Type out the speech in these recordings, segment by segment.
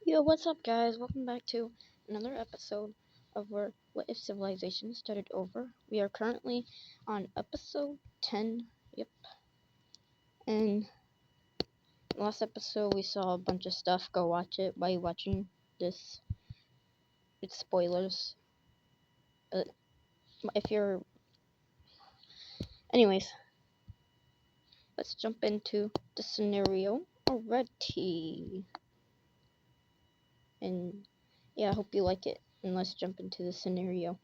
Yo, what's up, guys? Welcome back to another episode of What If Civilization Started Over. We are currently on episode 10. Yep. And last episode we saw a bunch of stuff. Go watch it while you're watching this. It's spoilers. If you're. Anyways, let's jump into the scenario already. And yeah, I hope you like it. And let's jump into the scenario.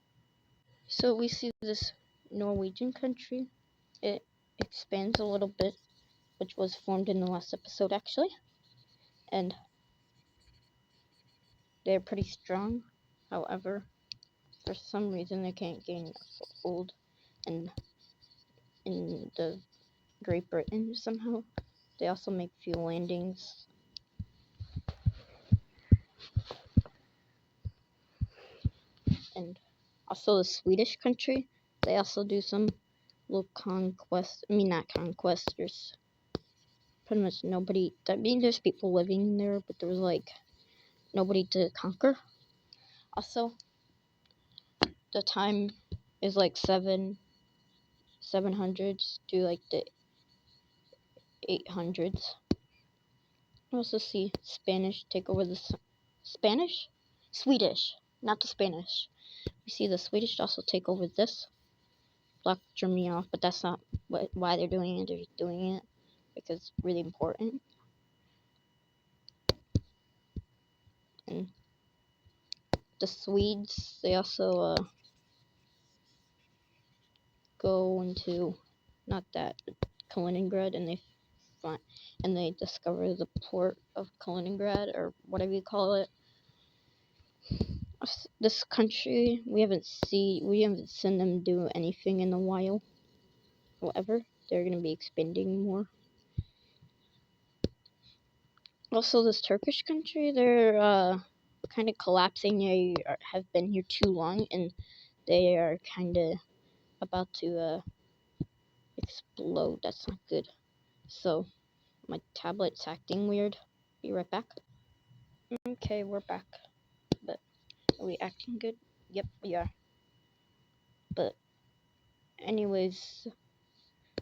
So we see this Norwegian country. It expands a little bit, which was formed in the last episode actually, and they're pretty strong. However, for some reason they can't gain a foothold in the Great Britain somehow. They also make few landings. And also the Swedish country, they also do some little conquest. Not conquest, there's pretty much nobody. That means there's people living there, but there was like nobody to conquer. Also, the time is like 700s to like the 800s. I also see Spanish take over the Swedish, not the Spanish. We see the Swedish also take over this, block Germany off, but that's not why they're doing it. They're just doing it because it's really important. And the Swedes, they also go into not that Kaliningrad, and they discover the port of Kaliningrad, or whatever you call it. This country, we haven't seen them do anything in a while. However, they're gonna be expanding more. Also, this Turkish country, they're kind of collapsing. They have been here too long, and they are kind of about to explode. That's not good. So my tablet's acting weird. Be right back. Okay, we're back. But are we acting good? Yep, we are. But anyways,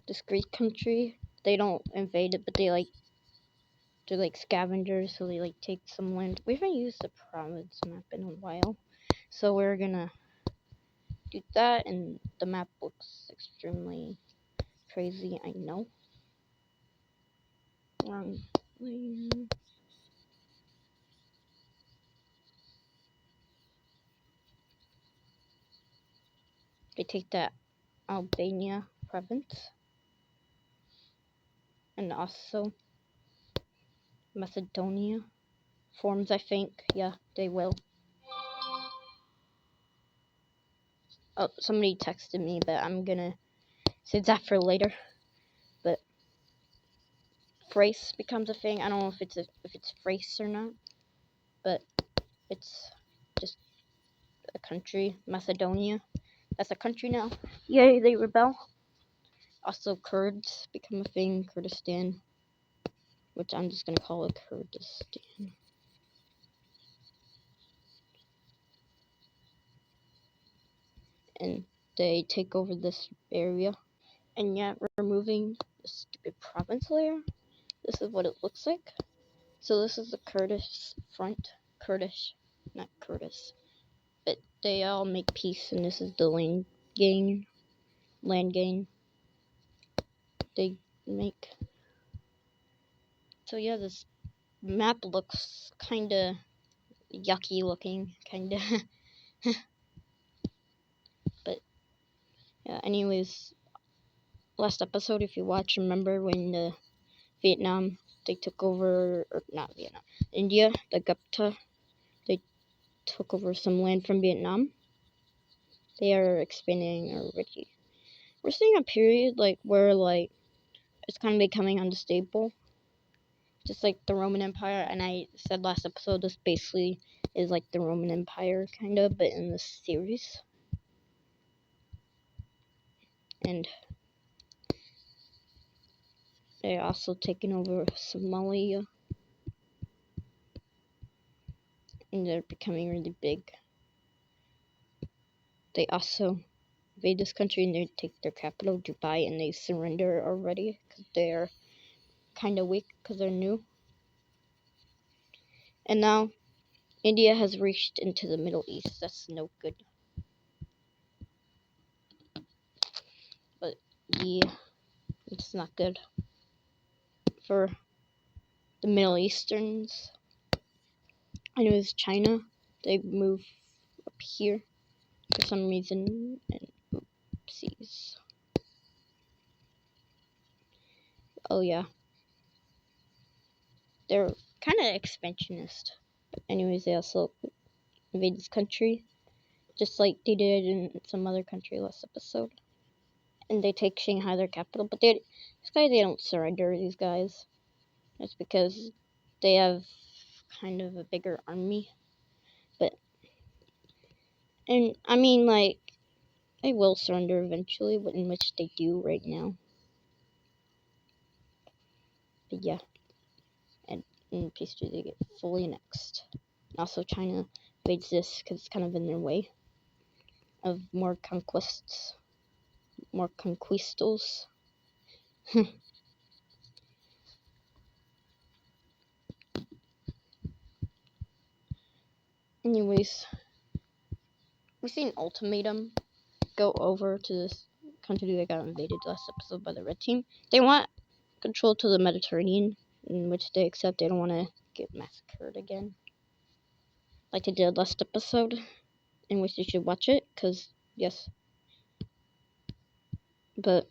this Greek country, they don't invade it, but they're like scavengers, so they like take some land. We haven't used the province map in a while, so we're gonna do that, and the map looks extremely crazy, I know. They take that Albania province, and also Macedonia forms, I think. Yeah, they will. Oh, somebody texted me, but I'm gonna save that for later. But Thrace becomes a thing. I don't know if it's Thrace or not, but it's just a country. Macedonia, that's a country now. Yay, they rebel. Also, Kurds become a thing. Kurdistan, which I'm just gonna call it Kurdistan. And they take over this area. And yet, we're removing the stupid province layer. This is what it looks like. So this is the Kurdish front. Kurdish, not Kurdish. But they all make peace, and this is the land gain. They make. So yeah, this map looks kinda yucky looking, kinda. But yeah, anyways, last episode, if you watch, remember when Vietnam, they took over, or not Vietnam, India, the Gupta, they took over some land from Vietnam. They are expanding already. We're seeing a period where it's kind of becoming unstable, just like the Roman Empire. And I said last episode, this basically is like the Roman Empire, kind of, but in this series. And they're also taking over Somalia. and they're becoming really big. They also invade this country and they take their capital, Dubai, and they surrender already because they're kind of weak because they're new. And now India has reached into the Middle East. That's no good. But yeah, it's not good for the Middle Easterns. I know it's China. They move up here for some reason. And oopsies. Oh yeah, they're kind of expansionist. But anyways, they also invade this country, just like they did in some other country last episode. And they take Shanghai, their capital. But they don't surrender. These guys. It's because they have kind of a bigger army. And I mean, like, they will surrender eventually, but in which they do right now. But yeah, and in peace they get fully annexed. And also, China invades this because it's kind of in their way of more conquests, more conquistos. Anyways, we see an ultimatum go over to this country that got invaded last episode by the red team. They want control to the Mediterranean, in which they accept. They don't want to get massacred again, like they did last episode, in which you should watch it, because yes. But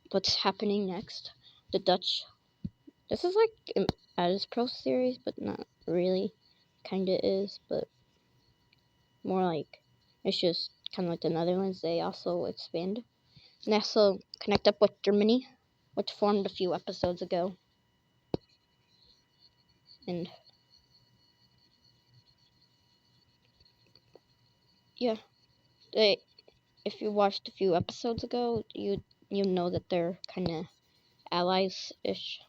what's happening next? The Dutch. This is like an Addis Pro series, but not really. Kinda is, but more like it's just kind of like the Netherlands. They also expand. And they also connect up with Germany, which formed a few episodes ago. And yeah, if you watched a few episodes ago, you know that they're kind of allies-ish.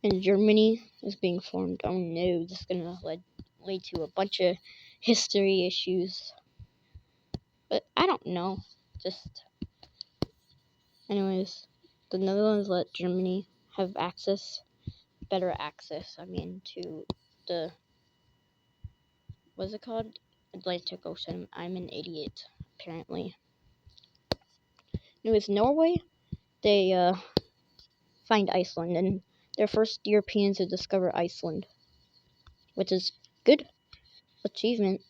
And Germany is being formed. Oh no, this is gonna lead to a bunch of history issues. But I don't know. Just anyways, the Netherlands let Germany have better access, to the what's it called? Atlantic Ocean. I'm an idiot, apparently. Anyways, Norway, they find Iceland, and they're first Europeans to discover Iceland, which is good achievement.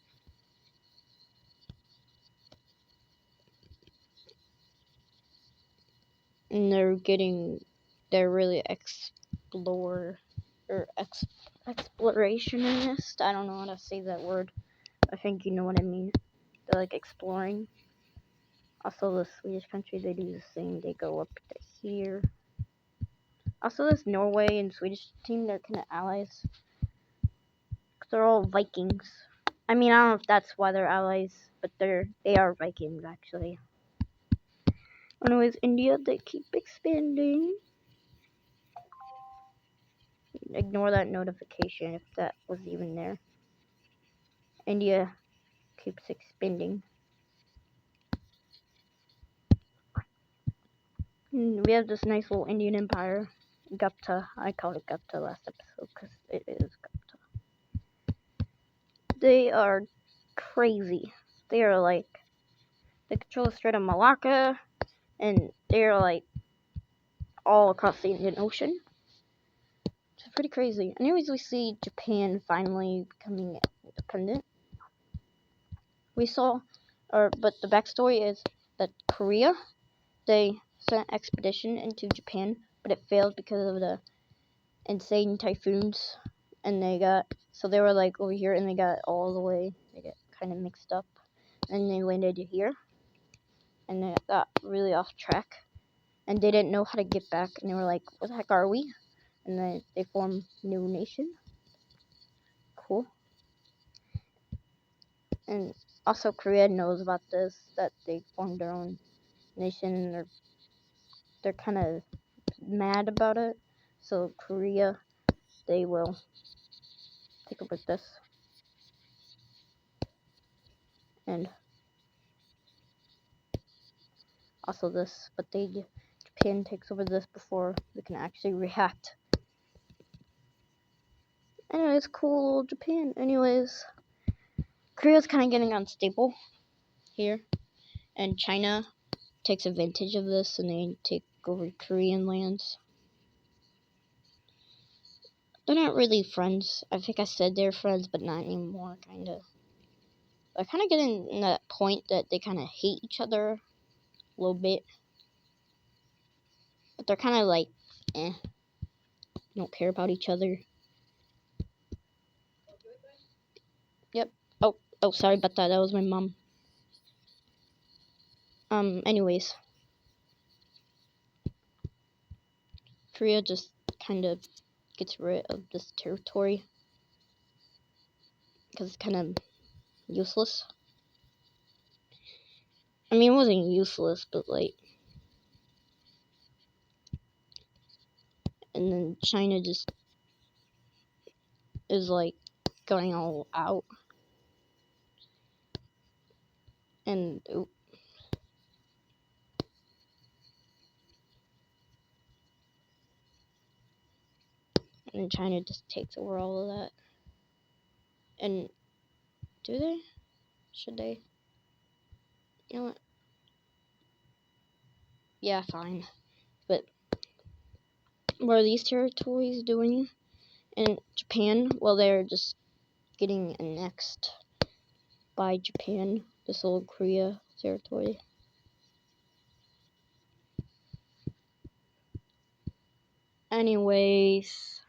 And they're really explorationist. I don't know how to say that word. I think you know what I mean. They're like exploring. Also, the Swedish country, they do the same. They go up to here. Also, this Norway and Swedish team, they're kind of allies. They're all Vikings. I don't know if that's why they're allies, but they are Vikings actually. Anyways, India, they keep expanding. Ignore that notification if that was even there. India keeps expanding. And we have this nice little Indian empire, Gupta. I called it Gupta last episode because it is Gupta. They are crazy. They control the Strait of Malacca, and they are like all across the Indian Ocean. It's pretty crazy. Anyways, we see Japan finally becoming independent. But the backstory is that Korea, they sent an expedition into Japan, but it failed because of the insane typhoons, and they were like over here, and they got kind of mixed up, and they landed here, and they got really off track, and they didn't know how to get back, and they were like, what the heck are we? And then they formed a new nation. Cool. And also Korea knows about this, that they formed their own nation, and they're kind of mad about it. So Korea, they will take over this, and also this, but Japan takes over this before we can actually react. Anyways, cool Japan. Anyways, Korea's kind of getting unstable here, and China takes advantage of this, and they take over Korean lands. They're not really friends. I think I said they're friends, but not anymore, kind of. They're kind of getting in that point that they kind of hate each other a little bit. But they're kind of like, don't care about each other. Yep. Oh, sorry about that. That was my mom. Anyways. Korea just kind of gets rid of this territory because it's kind of useless. I mean, it wasn't useless, but like, and then China just is like going all out, and China just takes over all of that. And do they? Should they? You know what? Yeah, fine. But what are these territories doing in Japan? Well, they're just getting annexed by Japan, this old Korea territory. Anyways,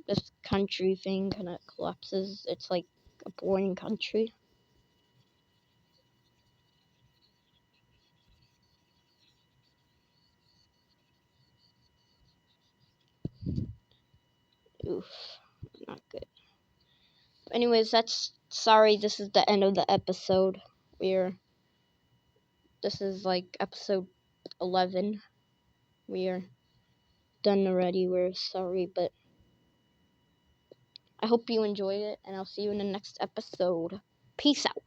this country thing kind of collapses. It's like a boring country. Oof, not good. Anyways, sorry, this is the end of the episode. This is like episode 11. We're done already. We're sorry, but I hope you enjoyed it, and I'll see you in the next episode. Peace out.